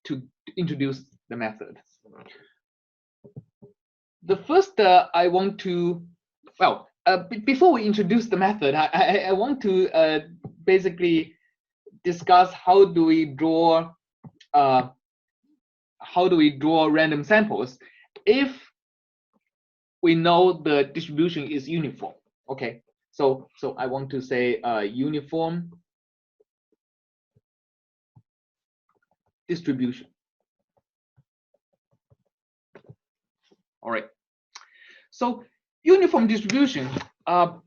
to introduce the method. The first I want to, well, before we introduce the method, I want to basically discuss how do we draw random samples if we know the distribution is uniform. Okay, so I want to say uniform distribution. All right. So uniform distribution.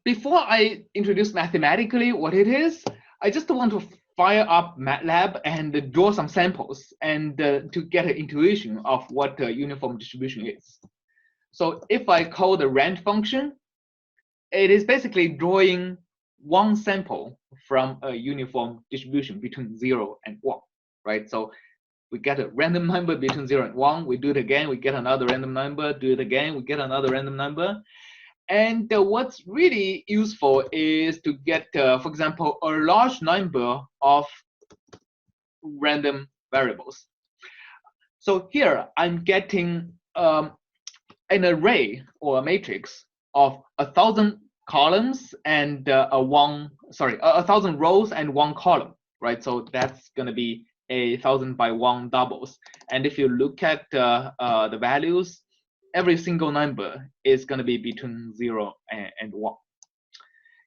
Before I introduce mathematically what it is, I just want to fire up MATLAB and draw some samples and to get an intuition of what the uniform distribution is. So if I call the rand function, it is basically drawing one sample from a uniform distribution between 0 and 1, right? So we get a random number between 0 and 1, we do it again, we get another random number, do it again, we get another random number. And what's really useful is to get, for example, a large number of random variables. So here I'm getting an array or a matrix of 1,000 columns and 1,000 rows and 1 column, right? So that's going to be 1,000 by 1 doubles. And if you look at the values, every single number is going to be between 0 and 1.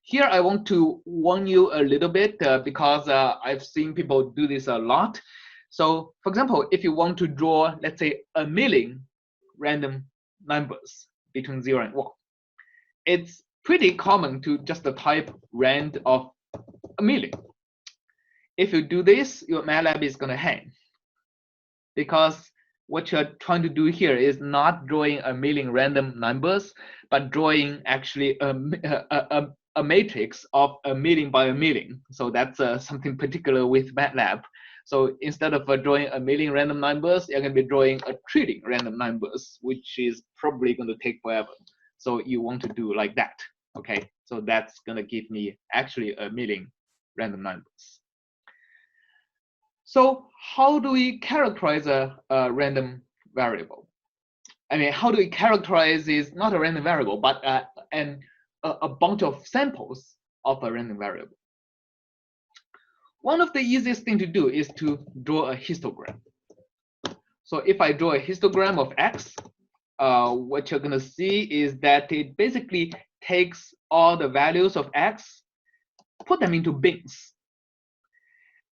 Here I want to warn you a little bit because I've seen people do this a lot. So for example, if you want to draw, let's say, 1,000,000 random numbers between 0 and 1, it's pretty common to just type rand of 1,000,000. If you do this, your MATLAB is going to hang, because what you're trying to do here is not drawing 1,000,000 random numbers, but drawing actually a matrix of 1,000,000 by 1,000,000. So that's something particular with MATLAB. So instead of drawing 1,000,000 random numbers, you're going to be drawing 1,000,000,000,000 random numbers, which is probably going to take forever. So you want to do like that, okay? So that's going to give me actually 1,000,000 random numbers. So how do we characterize a random variable? I mean, how do we characterize is not a random variable, but a bunch of samples of a random variable? One of the easiest thing to do is to draw a histogram. So if I draw a histogram of X, what you're going to see is that it basically takes all the values of X, put them into bins.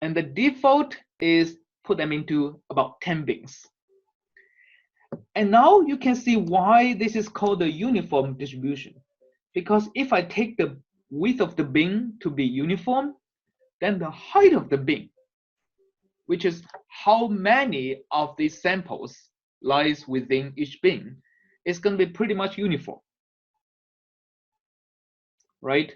And the default is put them into about 10 bins. And now you can see why this is called a uniform distribution. Because if I take the width of the bin to be uniform, then the height of the bin, which is how many of these samples lies within each bin, is going to be pretty much uniform, right?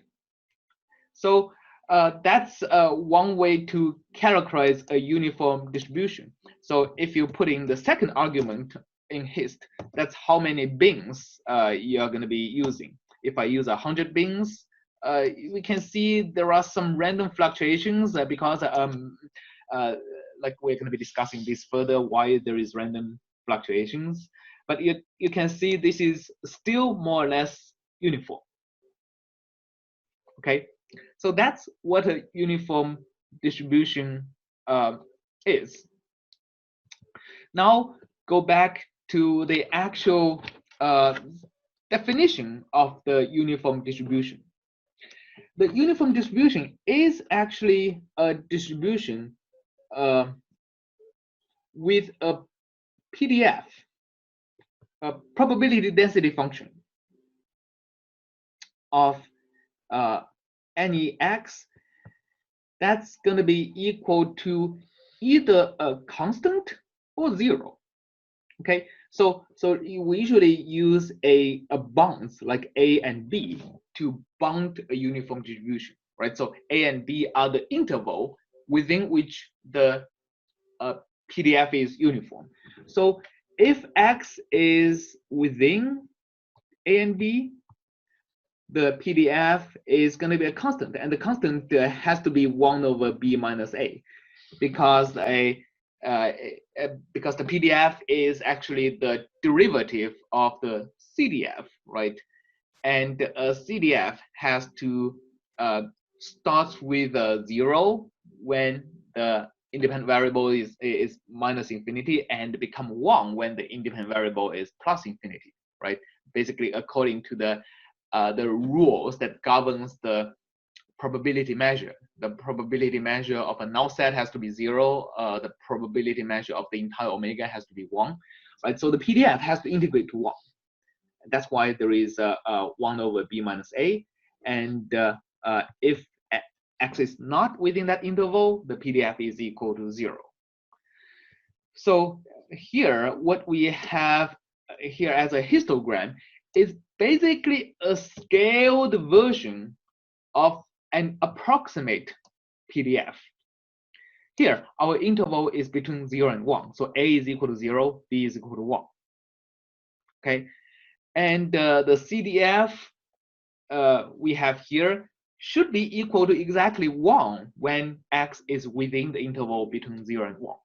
So that's one way to characterize a uniform distribution. So if you put in the second argument in hist, that's how many bins you're going to be using. If I use 100 bins, we can see there are some random fluctuations because like we're going to be discussing this further, why there is random fluctuations. But you can see this is still more or less uniform. Okay, so that's what a uniform distribution is. Now go back to the actual definition of the uniform distribution. The uniform distribution is actually a distribution with a PDF, a probability density function of any x that's going to be equal to either a constant or 0. Okay, so we usually use a bounds like a and b to bound a uniform distribution, right? So a and b are the interval within which the PDF is uniform. So if x is within a and b, the PDF is going to be a constant, and the constant has to be 1 over b minus a, because because the PDF is actually the derivative of the CDF, right? And a CDF has to start with a 0 when the independent variable is minus infinity, and become 1 when the independent variable is plus infinity, right? Basically, according to the rules that governs the probability measure. The probability measure of a null set has to be 0. The probability measure of the entire omega has to be 1, right? So the PDF has to integrate to 1. That's why there is 1 over b minus a. And if x is not within that interval, the PDF is equal to 0. So here, what we have here as a histogram is basically a scaled version of an approximate PDF. Here, our interval is between 0 and 1. So a is equal to 0, b is equal to 1. Okay, and the CDF we have here should be equal to exactly 1 when x is within the interval between 0 and 1.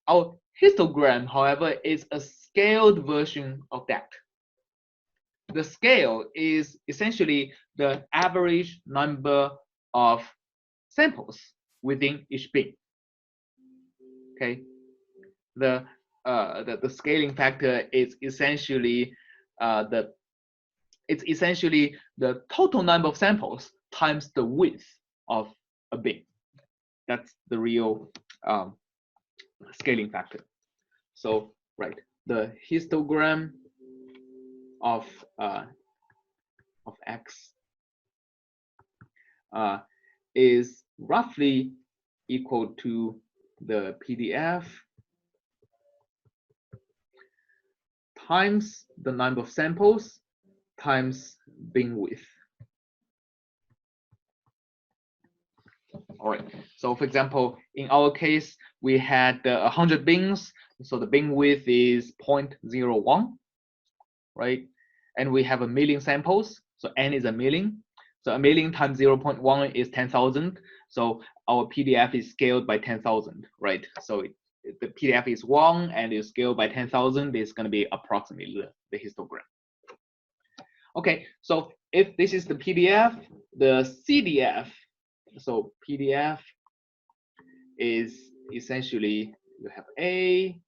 Our histogram, however, is a scaled version of that. The scale is essentially the average number of samples within each bin. Okay, the scaling factor is essentially it's essentially the total number of samples times the width of a bin. That's the real scaling factor. So right, the histogram of x is roughly equal to the PDF times the number of samples times bin width. All right, so for example, in our case, we had 100 bins, so the bin width is 0.01, right? And we have 1 million samples, so n is 1 million. So 1 million times 0.1 is 10,000. So our PDF is scaled by 10,000, right? So the PDF is 1 and is scaled by 10,000. It's going to be approximately the histogram. Okay, so if this is the PDF, the CDF, so PDF is essentially you have A,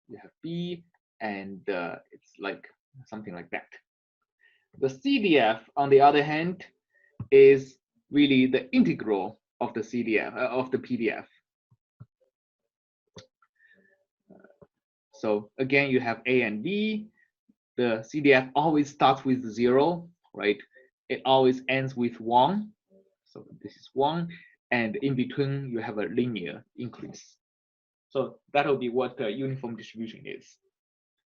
you have B, and it's like something like that. The CDF, on the other hand, is really the integral of the CDF of the PDF. So again, you have A and B. The CDF always starts with 0, right? It always ends with 1. So this is 1, and in between you have a linear increase. So that will be what the uniform distribution is.